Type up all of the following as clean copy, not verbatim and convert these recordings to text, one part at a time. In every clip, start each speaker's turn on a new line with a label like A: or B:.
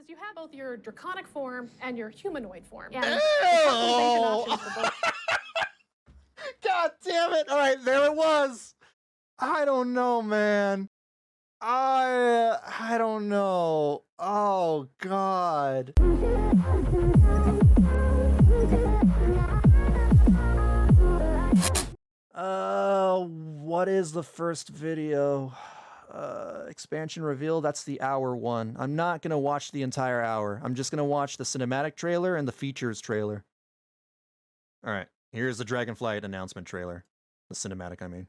A: Because you have both your draconic form and your humanoid form. And
B: God damn it! All right, there it was. I don't know, man. I don't know. Oh God. What is the first video? Expansion reveal, that's the hour one. I'm not gonna watch the entire hour. I'm just gonna watch the cinematic trailer and the features trailer. Alright, here's the Dragonflight announcement trailer. The cinematic, I mean.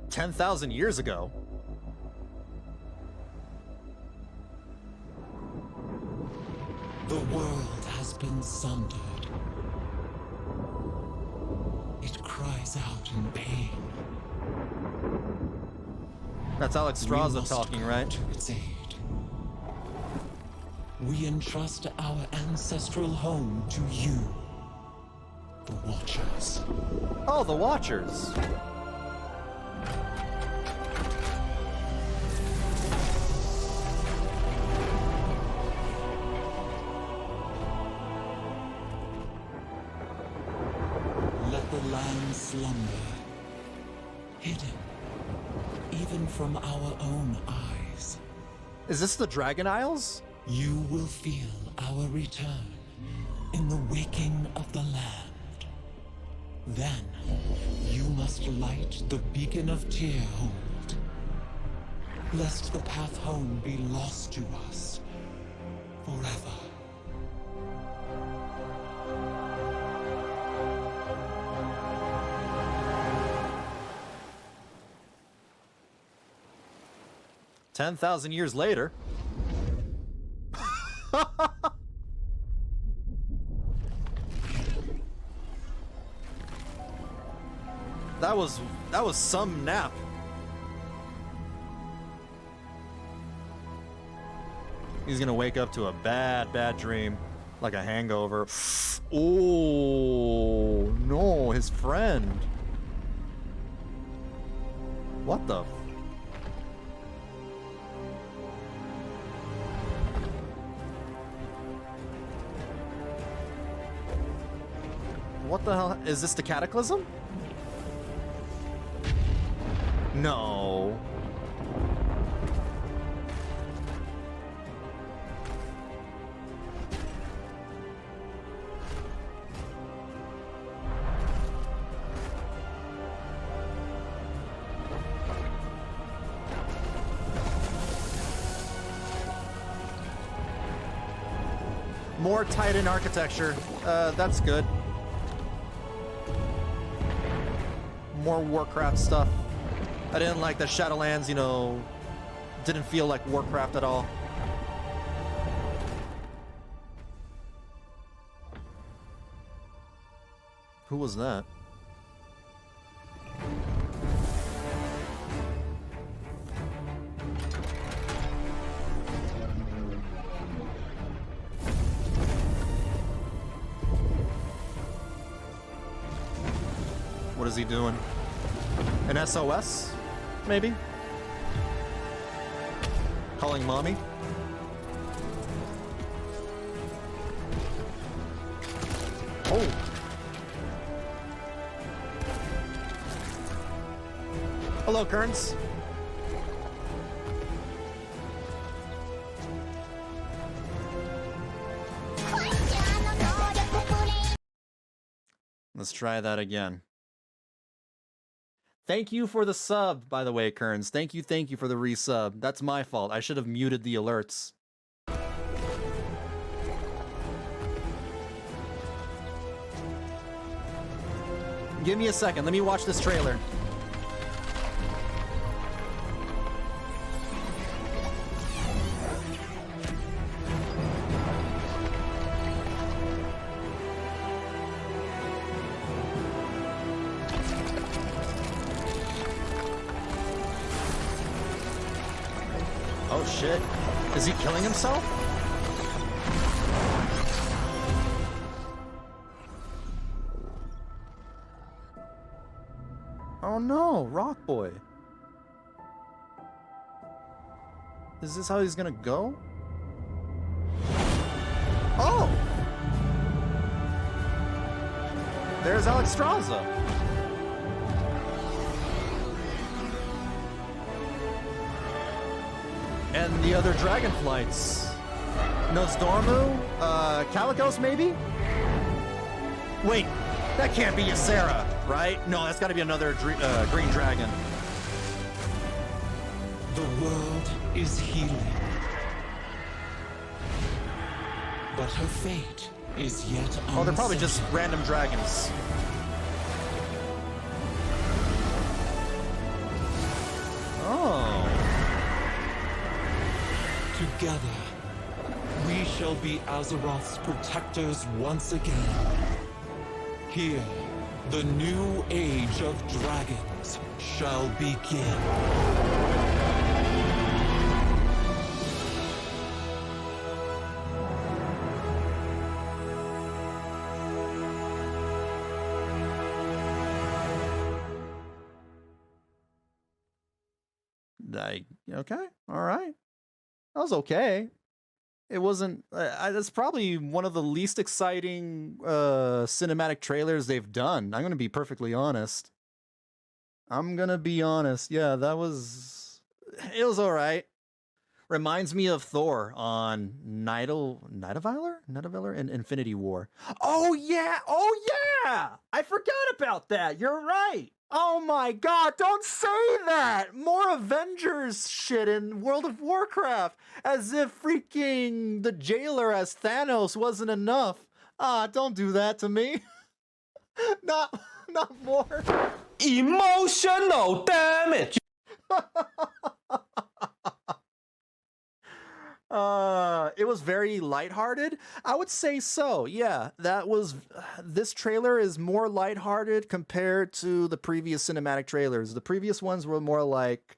B: $10,000 years ago?
C: The world has been sundered. It cries out in pain.
B: That's Alex Straza talking, right?
C: To its aid. We entrust our ancestral home to you, the Watchers.
B: Oh, the Watchers.
C: Land slumber, hidden even from our own eyes.
B: Is this the Dragon Isles?
C: You will feel our return in the waking of the land. Then you must light the beacon of Tearhold, lest the path home be lost to us forever.
B: $10,000 years later. That was some nap. He's gonna wake up to a bad dream, like a hangover. Oh no, his friend. What the? What the hell? Is this the Cataclysm? No. More Titan architecture. That's good. More Warcraft stuff. I didn't like the Shadowlands, you know, didn't feel like Warcraft at all. Who was that? What is he doing? An SOS? Maybe? Calling mommy? Oh! Hello, Kearns. Let's try that again. Thank you for the sub, by the way, Kearns. Thank you for the resub. That's my fault. I should have muted the alerts. Give me a second. Let me watch this trailer. Oh shit. Is he killing himself? Oh no, Rock Boy. Is this how he's gonna go? Oh! There's Alexstrasza. And the other Dragonflights. Nosdormu? Calicos, maybe? Wait, that can't be Ysera, right? No, that's gotta be another green dragon.
C: The world is healing. But her fate is yet uncertain.
B: Oh, they're probably just random dragons. Oh.
C: Together, we shall be Azeroth's protectors once again. Here, the new age of dragons shall begin.
B: Okay, all right. That was okay. It wasn't. That's probably one of the least exciting cinematic trailers they've done. I'm gonna be perfectly honest. Yeah, that was. It was all right. Reminds me of Thor on Nidavellir in Infinity War. Oh yeah! I forgot about that. You're right. Oh my god, don't say that! More Avengers shit in World of Warcraft! As if freaking the jailer as Thanos wasn't enough. Don't do that to me. Not more.
D: Emotional damage.
B: It was very lighthearted. I would say so. Yeah, this trailer is more lighthearted compared to the previous cinematic trailers. The previous ones were more like,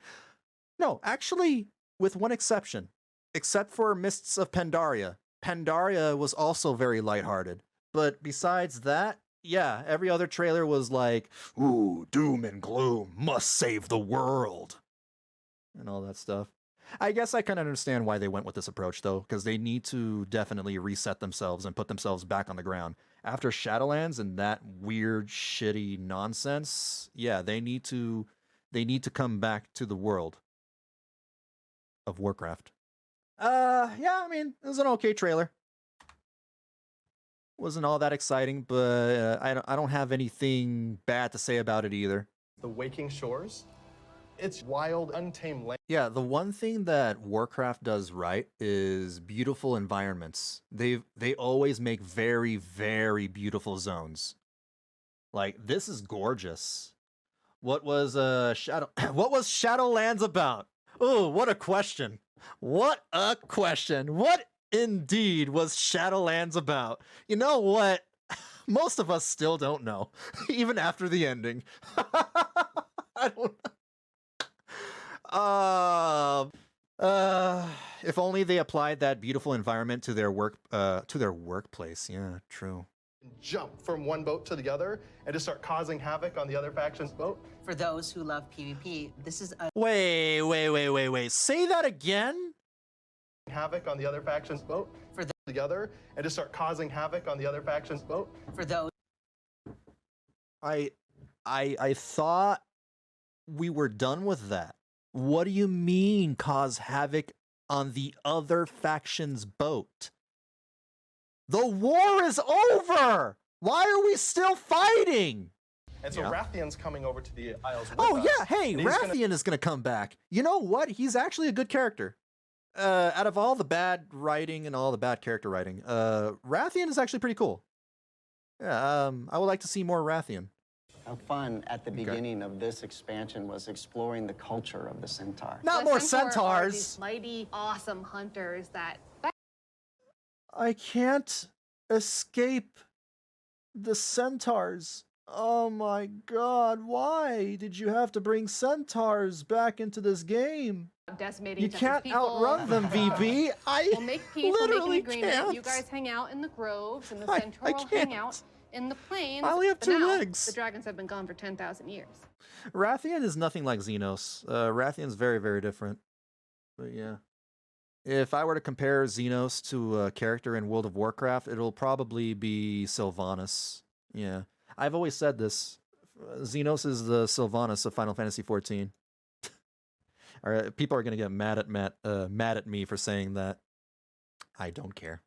B: no, actually, with one exception, except for Mists of Pandaria. Pandaria was also very lighthearted. But besides that, yeah, every other trailer was like, ooh, doom and gloom, must save the world, and all that stuff. I guess I can understand why they went with this approach, though, because they need to definitely reset themselves and put themselves back on the ground. After Shadowlands and that weird, shitty nonsense, yeah, they need to come back to the world of Warcraft. Yeah, I mean, it was an okay trailer. Wasn't all that exciting, but I don't have anything bad to say about it either.
E: The Waking Shores. It's wild, untamed land.
B: Yeah, the one thing that Warcraft does right is beautiful environments. They always make very, very beautiful zones. Like, this is gorgeous. What was Shadowlands about? Oh, what a question. What a question. What indeed was Shadowlands about? You know what? Most of us still don't know, even after the ending. I don't know. If only they applied that beautiful environment to their workplace. Yeah, true.
E: Jump from one boat to the other and just start causing havoc on the other faction's boat.
F: For those who love PvP, this is a...
B: Wait. Say that again?
E: Havoc on the other faction's boat.
F: For
E: together and just start causing havoc on the other faction's boat.
F: For those...
B: I thought we were done with that. What do you mean, cause havoc on the other faction's boat? The war is over! Why are we still fighting?
E: And so Rathian's coming over to the Isles with
B: Oh
E: us,
B: yeah, hey,
E: and
B: Rathian is gonna come back. You know what? He's actually a good character. Out of all the bad writing and all the bad character writing, Rathian is actually pretty cool. Yeah, I would like to see more Rathian.
G: Fun at the beginning of this expansion was exploring the culture of the centaur.
B: Not
A: The
B: more
A: Centaur are
B: centaurs.
A: these mighty, awesome hunters that
B: I can't escape the centaurs. Oh my god, why did you have to bring centaurs back into this game?
A: decimating
B: You
A: each other's
B: can't
A: people.
B: outrun them, VB. I
A: We'll make peace, we'll make an
B: literally
A: agreement.
B: can't.
A: You guys hang out in the groves, and the
B: I
A: Centaur will
B: can't.
A: hang out
H: in the plains.
B: I only have
H: but
B: 2
H: now,
B: legs.
H: The dragons have been gone for 10,000 years.
B: Rathian is nothing like Xenos. Rathian's very, very different. But yeah. If I were to compare Xenos to a character in World of Warcraft, it'll probably be Sylvanas. Yeah. I've always said this. Xenos is the Sylvanas of Final Fantasy XIV. People are going to get mad at me for saying that. I don't care.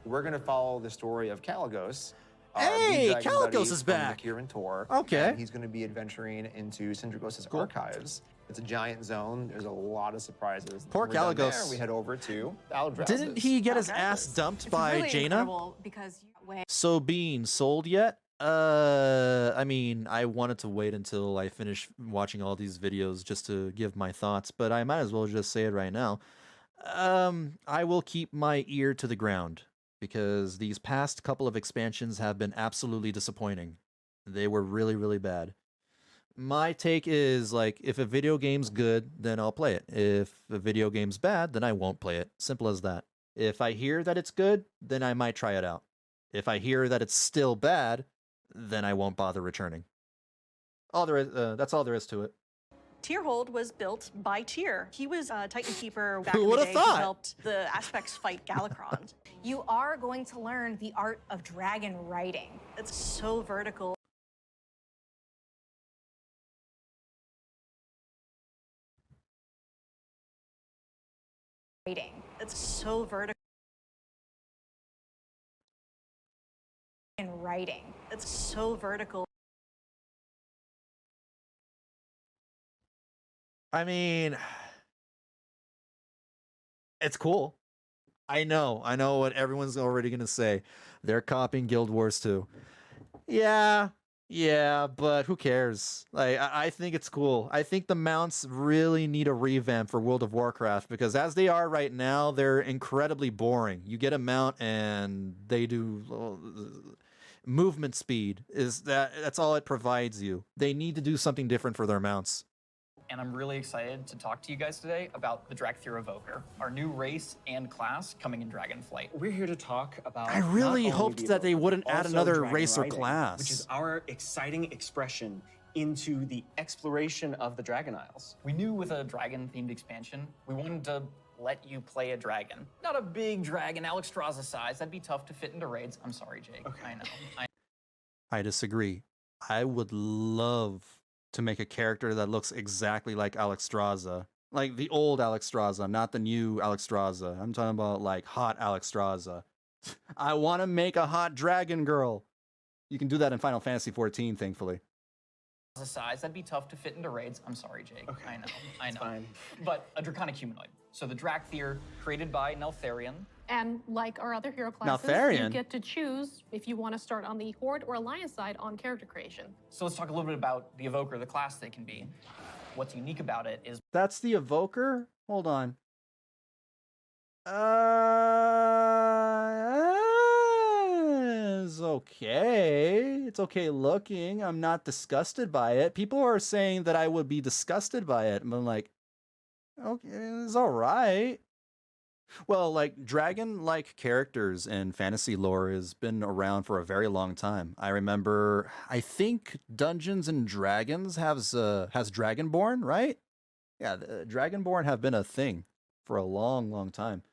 I: We're going to follow the story of Caligos.
B: Hey, Caligos is back.
I: Here in Tor.
B: Okay.
I: And he's going to be adventuring into Sindragos' archives. It's a giant zone. There's a lot of surprises.
B: Poor
I: We're done
B: Caligos.
I: there, we head over to Aldras's.
B: Didn't he get his ass dumped by Jaina? So being sold yet? I mean, I wanted to wait until I finish watching all these videos just to give my thoughts, but I might as well just say it right now. I will keep my ear to the ground because these past couple of expansions have been absolutely disappointing. They were really, really bad. My take is, like, if a video game's good, then I'll play it. If a video game's bad, then I won't play it. Simple as that. If I hear that it's good, then I might try it out. If I hear that it's still bad, then I won't bother returning. That's all there is to it.
J: Tierhold was built by Tyr. He was a Titan Keeper back
B: Who
J: in the
B: would've
J: day
B: thought?
J: who helped the Aspects fight Galakron.
K: You are going to learn the art of dragon riding.
J: It's so vertical. It's so vertical.
K: And writing.
J: It's so vertical.
B: I mean, it's cool. I know what everyone's already going to say. They're copying Guild Wars 2. Yeah, but who cares? Like, I think it's cool. I think the mounts really need a revamp for World of Warcraft because as they are right now, they're incredibly boring. You get a mount and they do movement speed. That's all it provides you. They need to do something different for their mounts.
L: And I'm really excited to talk to you guys today about the Drakthir Evoker, our new race and class coming in Dragonflight.
M: We're here to talk about.
B: I really
M: not only
B: hoped
M: the
B: that they
M: Evoker,
B: wouldn't
M: but
B: add
M: also
B: another
M: dragon
B: race or
M: riding,
B: class.
M: which is our exciting expression into the exploration of the Dragon Isles.
L: We knew with a dragon-themed expansion, we wanted to let you play a dragon. Not a big dragon, Alexstrasza size. That'd be tough to fit into raids. I'm sorry, Jake. Okay. I know.
B: I disagree. I would love to make a character that looks exactly like Alexstrasza. Like the old Alexstrasza, not the new Alexstrasza. I'm talking about like hot Alexstrasza. I want to make a hot dragon girl. You can do that in Final Fantasy XIV, thankfully.
L: The size, that'd be tough to fit into raids. I'm sorry, Jake.
M: Okay.
L: I know.
M: Fine.
L: But a draconic humanoid. So the Drakthir, created by Neltharion.
A: And like our other hero classes,
B: Neltharion?
A: you get to choose if you want to start on the Horde or Alliance side on character creation.
L: So let's talk a little bit about the Evoker, the class they can be. What's unique about it is...
B: That's the Evoker? Hold on. It's okay. It's okay looking. I'm not disgusted by it. People are saying that I would be disgusted by it. I'm like, okay, it's all right. Well, like, dragon-like characters in fantasy lore has been around for a very long time. I remember, I think Dungeons and Dragons has Dragonborn, right? Yeah, Dragonborn have been a thing for a long, long time.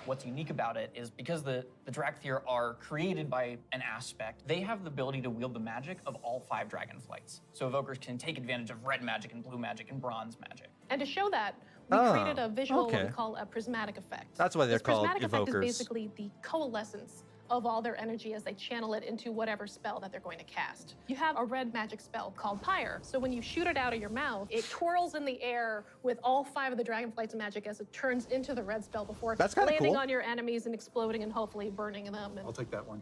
L: What's unique about it is because the Drakthir are created by an aspect, they have the ability to wield the magic of all 5 Dragonflights. So Evokers can take advantage of red magic and blue magic and bronze magic.
A: And to show that, we created a visual, what we call a prismatic effect.
B: That's why they're called
A: Prismatic
B: Evokers.
A: effect is basically the coalescence of all their energy as they channel it into whatever spell that they're going to cast. You have a red magic spell called Pyre. So when you shoot it out of your mouth, it twirls in the air with all 5 of the Dragonflight's magic as it turns into the red spell before landing
B: cool.
A: on your enemies and exploding and hopefully burning them. And
M: I'll take that one.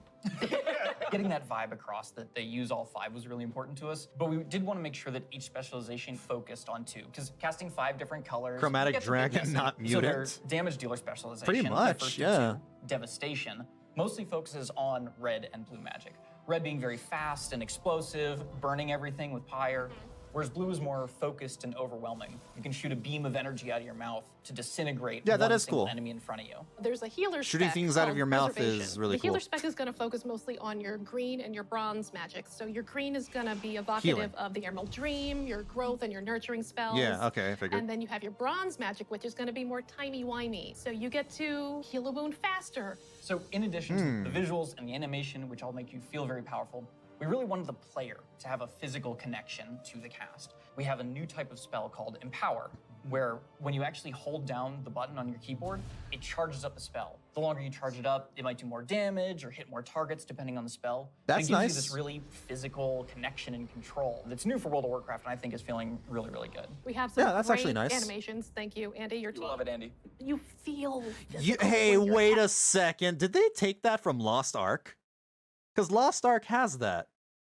L: Getting that vibe across that they use all 5 was really important to us, but we did want to make sure that each specialization focused on 2, because casting 5 different colors.
B: Chromatic
L: gets a bit
B: dragon,
L: messy.
B: not
L: So their
B: mutant.
L: damage dealer specialization.
B: Pretty
L: the
B: much,
L: first
B: yeah.
L: 2, Devastation, mostly focuses on red and blue magic. Red being very fast and explosive, burning everything with Pyre. whereas blue is more focused and overwhelming. You can shoot a beam of energy out of your mouth to disintegrate
B: Yeah, that
L: one
B: is
L: single
B: cool.
L: enemy in front of you.
A: There's a healer
B: Shooting
A: spec
B: things out of
A: called
B: your mouth
A: preservation.
B: is really
A: The healer
B: cool.
A: spec is going to focus mostly on your green and your bronze magic. So your green is going to be evocative
B: Healing.
A: of the Emerald Dream, your growth and your nurturing spells.
B: Yeah, okay, I figured.
A: And then you have your bronze magic, which is going to be more timey-wimey. So you get to heal a wound faster.
L: So in addition to the visuals and the animation, which all make you feel very powerful, we really wanted the player to have a physical connection to the cast. We have a new type of spell called Empower, where when you actually hold down the button on your keyboard, it charges up the spell. The longer you charge it up, it might do more damage or hit more targets depending on the spell.
B: That's
L: it gives
B: nice.
L: you this really physical connection and control that's new for World of Warcraft, and I think is feeling really, really good.
A: We have some
B: that's
A: great
B: actually nice.
A: animations. Thank you, Andy, your team.
L: Love it, Andy.
A: You feel
B: You,
A: physical
B: hey,
A: when you're
B: wait a second. Did they take that from Lost Ark? Because Lost Ark has that.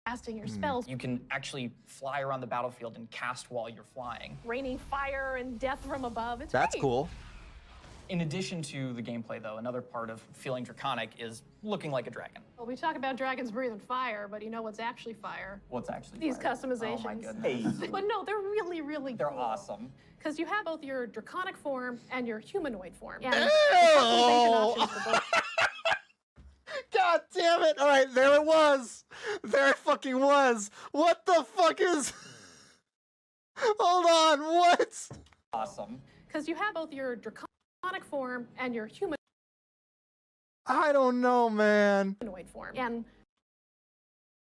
A: casting your spells.
L: You can actually fly around the battlefield and cast while you're flying.
A: Raining fire and death from above. It's
B: That's
A: great.
B: cool.
L: In addition to the gameplay, though, another part of feeling draconic is looking like a dragon.
A: Well, we talk about dragons breathing fire, but you know what's actually fire?
L: What's actually
A: These
L: fire?
A: customizations.
L: Oh my goodness.
A: But no, they're really, really
L: They're
A: cool.
L: awesome.
A: Because you have both your draconic form and your humanoid form. And
B: Ew!
A: the customization options for both.
B: God damn it! All right, there it was. There it fucking was. What the fuck is? Hold on. What?
L: Awesome.
A: Because you have both your draconic form and your humanoid
B: I don't know, man.
A: form. And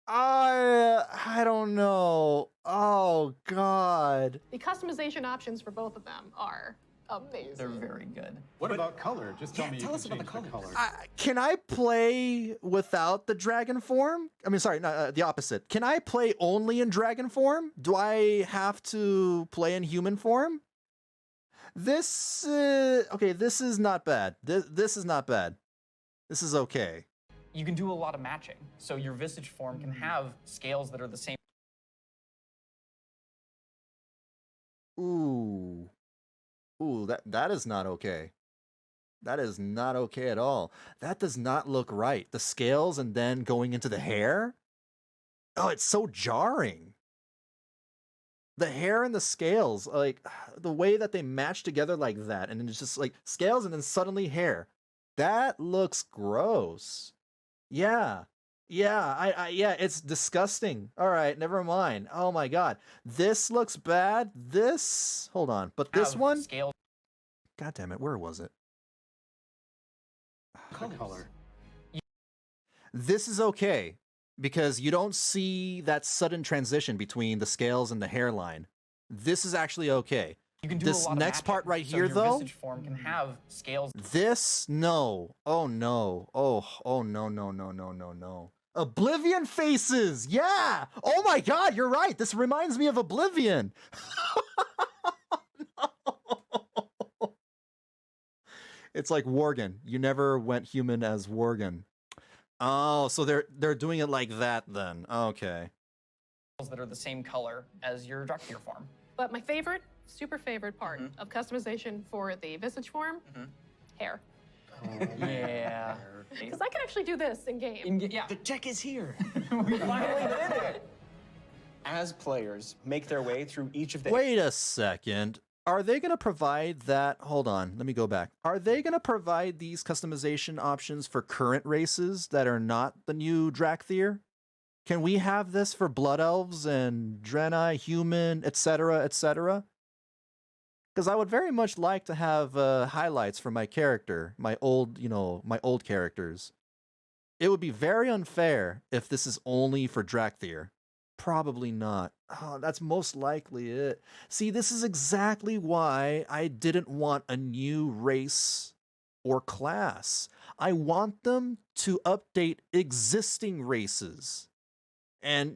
B: I don't know. Oh God.
A: the customization options for both of them are amazing.
L: They're very good.
N: What about color? Just tell me you
M: tell
N: can
M: us about the
N: change
M: colors.
B: Can I play without the dragon form? I mean, sorry, no, the opposite. Can I play only in dragon form? Do I have to play in human form? This okay. This is not bad. This is not bad. This is okay.
L: You can do a lot of matching. So your visage form can have scales that are the same.
B: Ooh, that is not okay. That is not okay at all. That does not look right. The scales and then going into the hair. Oh, it's so jarring. The hair and the scales, like the way that they match together like that, and it's just like scales and then suddenly hair. That looks gross. Yeah. Yeah, yeah, it's disgusting. All right, never mind. Oh my God. This looks bad. This, hold on. But this
L: have
B: one,
L: scales.
B: God damn it, where was it?
N: color.
B: This is okay because you don't see that sudden transition between the scales and the hairline. This is actually okay.
L: You can do
B: This
L: a lot
B: next
L: of
B: part
L: matching.
B: right
L: So
B: here,
L: your
B: though.
L: visage form can have scales.
B: This, no. Oh no. Oh no, no, no, no, no, no. Oblivion faces. Yeah. Oh my God, you're right. This reminds me of Oblivion. No. It's like Worgen. You never went human as Worgen. Oh, so they're doing it like that then. Okay.
L: That are the same color as your Drakthir form.
A: But my favorite, super favorite part of customization for the visage form, hair.
L: Yeah.
A: Because I can actually do this in game.
L: Yeah.
M: The tech is here.
L: We finally did it.
M: As players make their way through each of the
B: Wait a second. Are they going to provide that? Hold on. Let me go back. Are they going to provide these customization options for current races that are not the new Drakthir? Can we have this for Blood Elves and Draenei, human, etc., etc.? Because I would very much like to have highlights for my character, my old characters. It would be very unfair if this is only for Drakthir. Probably not. Oh, that's most likely it. See, this is exactly why I didn't want a new race or class. I want them to update existing races and,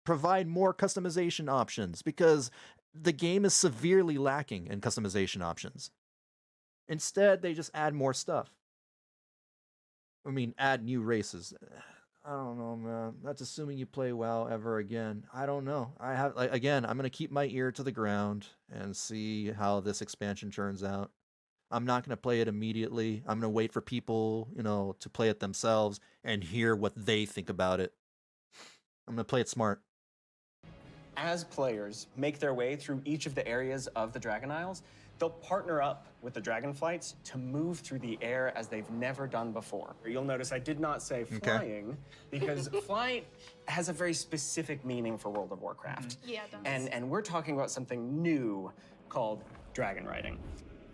B: provide more customization options because the game is severely lacking in customization options. Instead, they just add more stuff. I mean, add new races. I don't know, man. That's assuming you play WoW ever again. I don't know. I'm going to keep my ear to the ground and see how this expansion turns out. I'm not going to play it immediately. I'm going to wait for people, to play it themselves and hear what they think about it. I'm going to play it smart.
M: As players make their way through each of the areas of the Dragon Isles, they'll partner up with the Dragonflights to move through the air as they've never done before. You'll notice I did not say flying because flight has a very specific meaning for World of Warcraft.
A: Yeah, it does.
M: And we're talking about something new called dragon riding.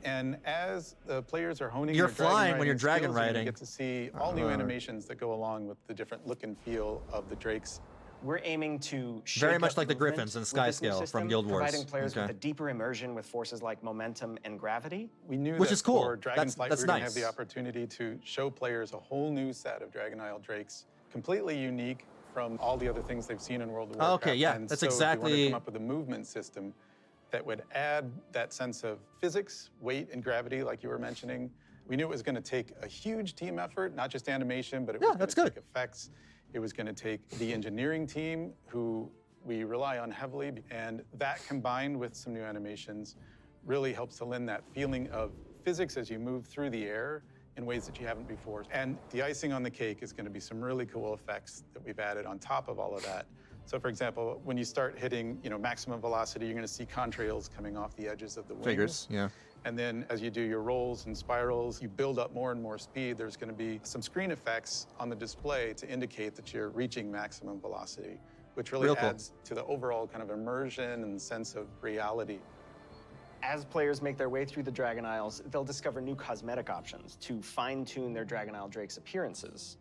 N: And as the players are honing
B: You're
N: their dragon
B: flying when you're
N: riding
B: dragon
N: skills, you're gonna
B: riding.
N: get to see all new animations that go along with the different look and feel of the drakes.
M: We're aiming to shake
B: Very much
M: up
B: like the
M: movement
B: Griffins in
M: with this new
B: Skyscale from
M: system,
B: Guild Wars.
M: providing players
B: Okay.
M: with a deeper immersion with forces like momentum and gravity.
N: We knew
B: Which
N: that
B: is cool.
N: for Dragonflight,
B: That's
N: we were going to
B: nice.
N: have the opportunity to show players a whole new set of Dragon Isle drakes, completely unique from all the other things they've seen in World of Warcraft.
B: Okay, yeah,
N: and
B: that's
N: so if you wanted to
B: exactly-
N: come up with a movement system that would add that sense of physics, weight, and gravity, like you were mentioning. We knew it was going to take a huge team effort, not just animation, but it was going to take effects. It was going to take the engineering team, who we rely on heavily, and that combined with some new animations really helps to lend that feeling of physics as you move through the air in ways that you haven't before. And the icing on the cake is going to be some really cool effects that we've added on top of all of that. So for example, when you start hitting, maximum velocity, you're going to see contrails coming off the edges of the wings.
B: Figures, yeah.
N: And then as you do your rolls and spirals, you build up more and more speed. There's going to be some screen effects on the display to indicate that you're reaching maximum velocity, which really
B: Real cool.
N: adds to the overall kind of immersion and sense of reality.
M: As players make their way through the Dragon Isles, they'll discover new cosmetic options to fine-tune their Dragon Isle Drake's appearances.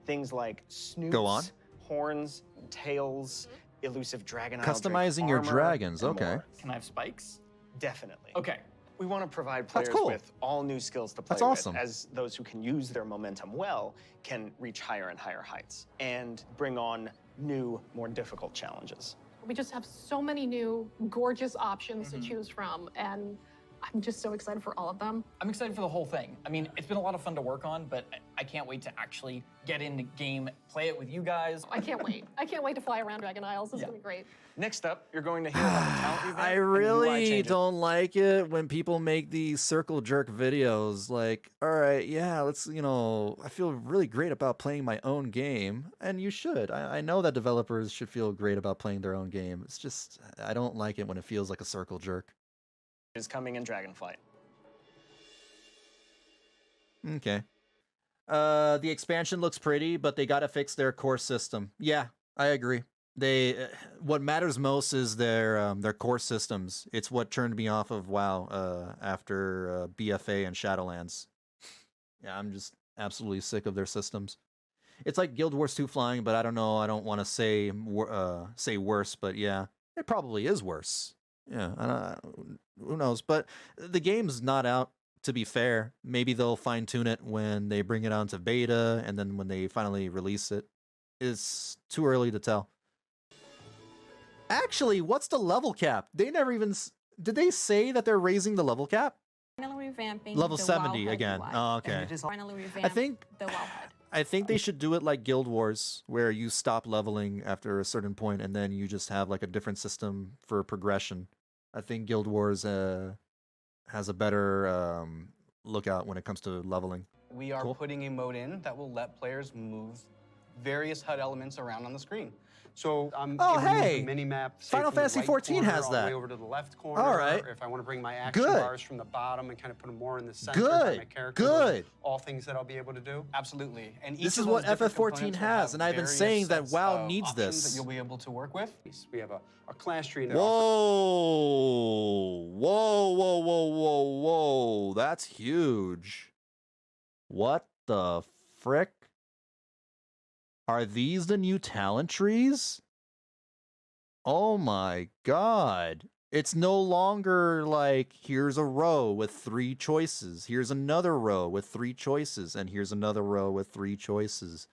M: Things like snoops,
B: Go on.
M: horns, tails, elusive Dragon Isle Drake
B: Customizing your
M: armor,
B: dragons,
M: and
B: okay.
M: more.
L: Can I have spikes?
M: Definitely.
L: Okay.
M: We want to provide
B: That's
M: players
B: cool.
M: with all new skills to play
B: That's
M: with,
B: awesome.
M: as those who can use their momentum well can reach higher and higher heights and bring on new, more difficult challenges.
A: We just have so many new gorgeous options to choose from, and I'm just so excited for all of them.
L: I'm excited for the whole thing. I mean, it's been a lot of fun to work on, but I can't wait to actually get in the game, play it with you guys.
A: I can't wait. I can't wait to fly around Dragon Isles. This is gonna be great.
M: Next up, you're going to hear about the talent event
B: I
M: and the UI
B: really
M: changes.
B: don't like it when people make these circle jerk videos. Like, all right, yeah, let's, I feel really great about playing my own game. And you should. I know that developers should feel great about playing their own game. It's just, I don't like it when it feels like a circle jerk.
M: Is coming in Dragonflight.
B: Okay. The expansion looks pretty, but they gotta fix their core system. Yeah, I agree. What matters most is their core systems. It's what turned me off of WoW after BFA and Shadowlands. Yeah, I'm just absolutely sick of their systems. It's like Guild Wars 2 flying, but I don't know. I don't want to say worse, but yeah, it probably is worse. Yeah, who knows? But the game's not out. To be fair, maybe they'll fine tune it when they bring it onto beta, and then when they finally release it. It's too early to tell. Actually, what's the level cap? They never even did they say that they're raising the level cap?
K: Finally revamping
B: Level
K: the
B: 70
K: WoW
B: again.
K: UI.
B: Oh, okay.
K: And it is finally
B: I
K: revamped
B: think
K: the WoW HUD.
B: I think they should do it like Guild Wars, where you stop leveling after a certain point, and then you just have like a different system for progression. I think Guild Wars has a better lookout when it comes to leveling.
O: We are putting a mode in that will let players move various HUD elements around on the screen. So I'm
B: Oh,
O: able to move
B: hey!
O: the mini-map, say,
B: Final
O: from the
B: Fantasy
O: right
B: XIV
O: corner
B: has
O: all
B: that.
O: the way over to the left corner.
B: All right.
O: Or if I want to bring my action
B: Good.
O: bars from the bottom and kind of put them more in the center.
B: Good.
O: by my character.
B: Good.
O: All things that I'll be able to do. Absolutely. And each
B: This
O: of
B: is what
O: those different
B: FF14
O: components will
B: has,
O: have
B: and I've been
O: various
B: saying that
O: sets
B: WoW
O: of
B: needs
O: options
B: this.
O: that you'll be able to work with. We have a class tree. that
B: Whoa! Whoa, whoa, whoa, whoa, whoa. That's huge. What the frick? Are these the new talent trees? Oh my god. It's no longer like, here's a row with 3 choices. Here's another row with 3 choices. And here's another row with 3 choices.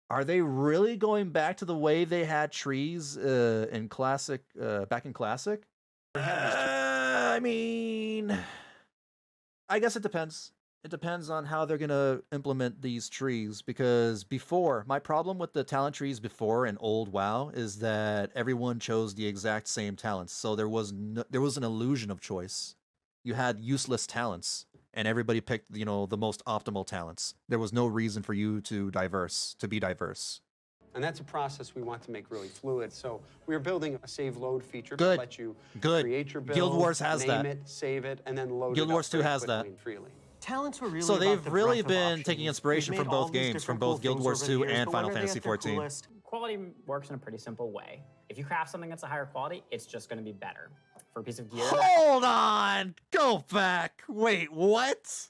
B: Are they really going back to the way they had trees in Classic, back in Classic? I mean, I guess it depends. It depends on how they're going to implement these trees, because before, my problem with the talent trees before in old WoW is that everyone chose the exact same talents. So there was an illusion of choice. You had useless talents, and everybody picked, the most optimal talents. There was no reason for you to be diverse.
O: And that's a process we want to make really fluid. So we're building a save load feature
B: Good.
O: to let you
B: Good.
O: create your build,
B: Guild Wars has
O: name
B: that.
O: it, save it, and then load
B: Guild
O: it up
B: Wars 2
O: very
B: has
O: quickly
B: that.
O: and freely.
F: Talents were really
B: So
F: about
B: they've
F: the
B: really
F: breadth of
B: been
F: options.
B: taking inspiration
F: We've
B: from
F: made all
B: both
F: these
B: games, from
F: different cool
B: both Guild
F: things
B: Wars
F: over the
B: 2
F: years,
B: and
F: but
B: Final
F: when are they
B: Fantasy
F: at their
B: 14.
F: coolest?
P: Quality works in a pretty simple way. If you craft something that's a higher quality, it's just going to be better. For a piece of gear,
B: Hold on! Go back! Wait, what?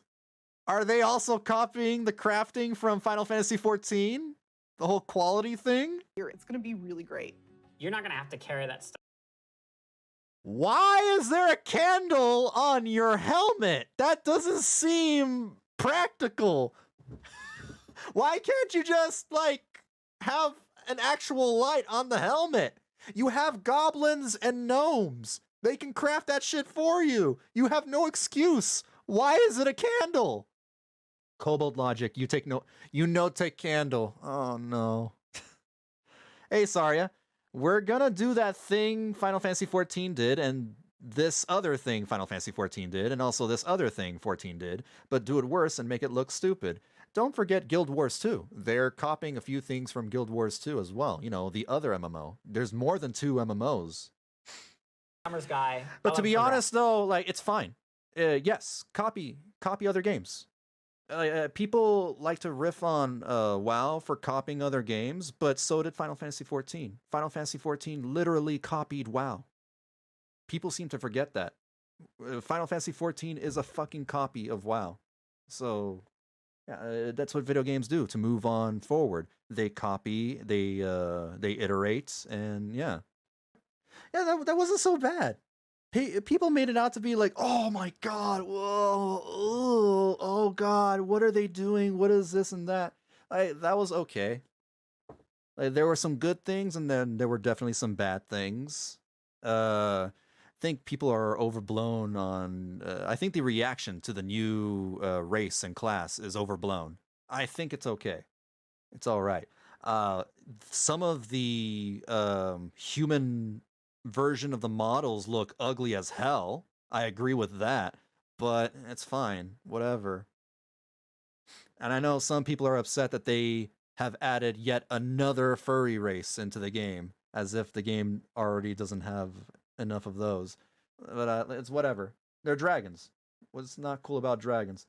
B: Are they also copying the crafting from Final Fantasy 14? The whole quality thing?
Q: It's gonna be really great.
P: you're not going to have to carry that stuff.
B: Why is there a candle on your helmet? That doesn't seem practical. Why can't you just, like, have an actual light on the helmet? You have goblins and gnomes. They can craft that shit for you. You have no excuse. Why is it a candle? Kobold logic, you take candle. Oh no. Hey Saria, we're gonna do that thing Final Fantasy 14 did, and this other thing Final Fantasy 14 did, and also this other thing 14 did, but do it worse and make it look stupid. Don't forget Guild Wars 2. They're copying a few things from Guild Wars 2 as well. You know, the other MMO. There's more than 2 MMOs.
P: Guy.
B: But to be honest, though, like, it's fine. Yes, copy other games. People like to riff on WoW for copying other games, but so did Final Fantasy 14. Final Fantasy 14 literally copied WoW. People seem to forget that. Final Fantasy 14 is a fucking copy of WoW. So, yeah, that's what video games do to move on forward. They copy, they iterate, and yeah. Yeah, that wasn't so bad. People made it out to be like, oh my god, whoa, oh god, what are they doing? What is this and that? That was okay. Like, there were some good things, and then there were definitely some bad things. I think people are overblown on. I think the reaction to the new race and class is overblown. I think it's okay. It's all right. Some of the human version of the models look ugly as hell. I agree with that, but it's fine. Whatever. And I know some people are upset that they have added yet another furry race into the game, as if the game already doesn't have enough of those. But it's whatever. They're dragons. What's not cool about dragons?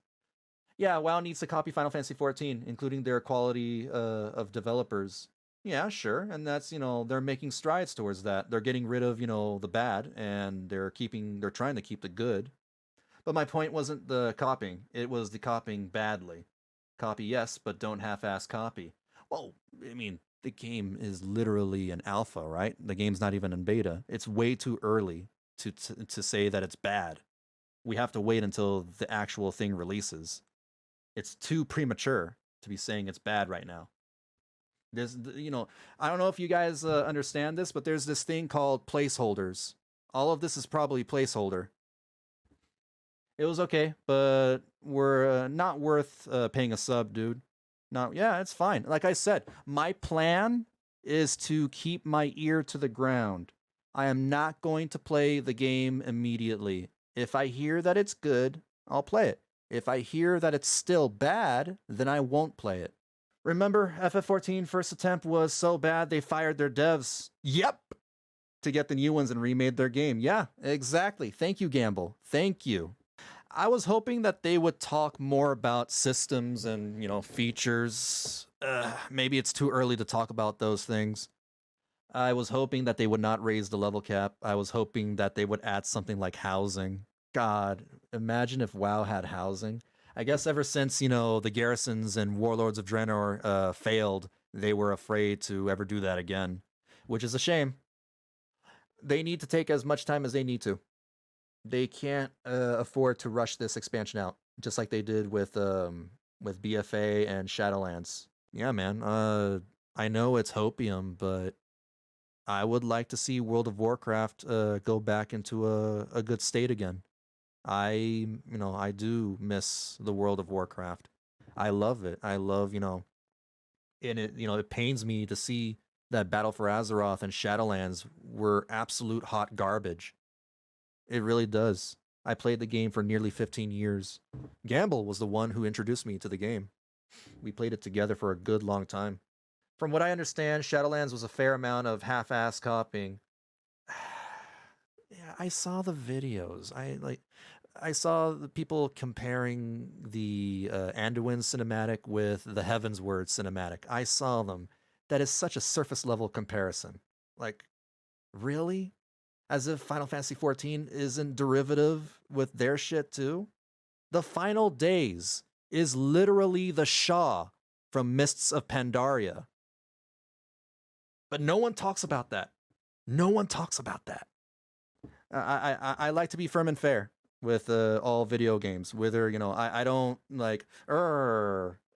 B: Yeah, WoW needs to copy Final Fantasy 14, including their quality of developers. Yeah, sure. And that's, they're making strides towards that. They're getting rid of, the bad, and they're trying to keep the good. But my point wasn't the copying. It was the copying badly. Copy, yes, but don't half-ass copy. Well, I mean, the game is literally an alpha, right? The game's not even in beta. It's way too early to say that it's bad. We have to wait until the actual thing releases. It's too premature to be saying it's bad right now. There's, I don't know if you guys understand this, but there's this thing called placeholders. All of this is probably placeholder. It was okay, but we're not worth paying a sub, dude. Yeah, it's fine. Like I said, my plan is to keep my ear to the ground. I am not going to play the game immediately. If I hear that it's good, I'll play it. If I hear that it's still bad, then I won't play it. Remember, FF14 first attempt was so bad they fired their devs. Yep! To get the new ones and remade their game. Yeah, exactly. Thank you, Gamble. Thank you. I was hoping that they would talk more about systems and, features. Maybe it's too early to talk about those things. I was hoping that they would not raise the level cap. I was hoping that they would add something like housing. God, imagine if WoW had housing. I guess ever since, the garrisons and Warlords of Draenor failed, they were afraid to ever do that again, which is a shame. They need to take as much time as they need to. They can't afford to rush this expansion out, just like they did with BFA and Shadowlands. Yeah, man. I know it's hopium, but I would like to see World of Warcraft go back into a good state again. I do miss the World of Warcraft. I love it. I love, and it pains me to see that Battle for Azeroth and Shadowlands were absolute hot garbage. It really does. I played the game for nearly 15 years. Gamble was the one who introduced me to the game. We played it together for a good long time. From what I understand, Shadowlands was a fair amount of half-ass copying. Yeah, I saw the videos. I saw the people comparing the Anduin cinematic with the Heavensward cinematic. I saw them. That is such a surface level comparison. Like, really? As if Final Fantasy XIV isn't derivative with their shit too? The Final Days is literally the Shaw from Mists of Pandaria. But no one talks about that. No one talks about that. I like to be firm and fair with all video games. Whether, you know, I don't like,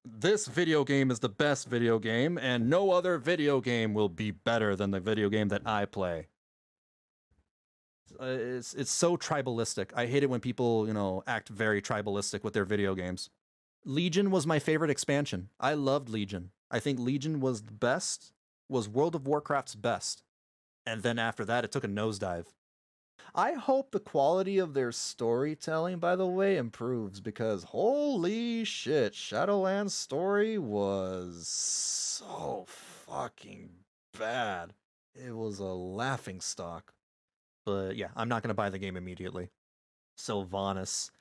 B: this video game is the best video game, and no other video game will be better than the video game that I play. It's so tribalistic. I hate it when people, you know, act very tribalistic with their video games. Legion was my favorite expansion. I loved Legion. I think Legion was the best, was World of Warcraft's best. And then after that, it took a nosedive. I hope the quality of their storytelling, by the way, improves, because holy shit, Shadowlands' story was so fucking bad. It was a laughingstock. But yeah, I'm not going to buy the game immediately. Sylvanas.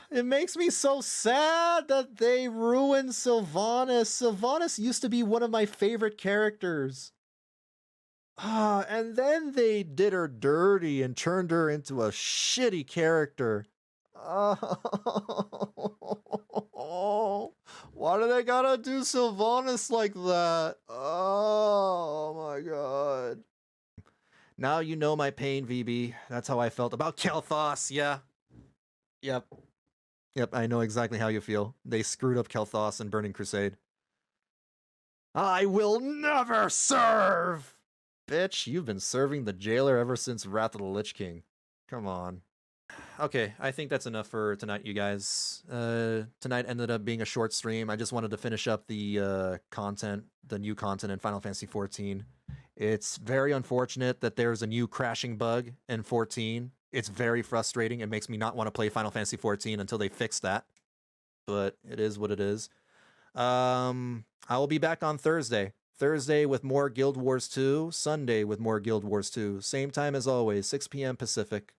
B: It makes me so sad that they ruined Sylvanas. Sylvanas used to be one of my favorite characters. And then they did her dirty and turned her into a shitty character. Oh, why do they gotta do Sylvanas like that? Oh my god. Now you know my pain, VB. That's how I felt about Kel'Thas, yeah. Yep, I know exactly how you feel. They screwed up Kel'Thas in Burning Crusade. I will never serve! Bitch, you've been serving the jailer ever since Wrath of the Lich King. Come on. Okay, I think that's enough for tonight, you guys. Tonight ended up being a short stream. I just wanted to finish up the content, the new content in Final Fantasy XIV. It's very unfortunate that there's a new crashing bug in 14. It's very frustrating. It makes me not want to play Final Fantasy XIV until they fix that. But it is what it is. I will be back on Thursday. Thursday with more Guild Wars 2. Sunday with more Guild Wars 2. Same time as always, 6 p.m. Pacific.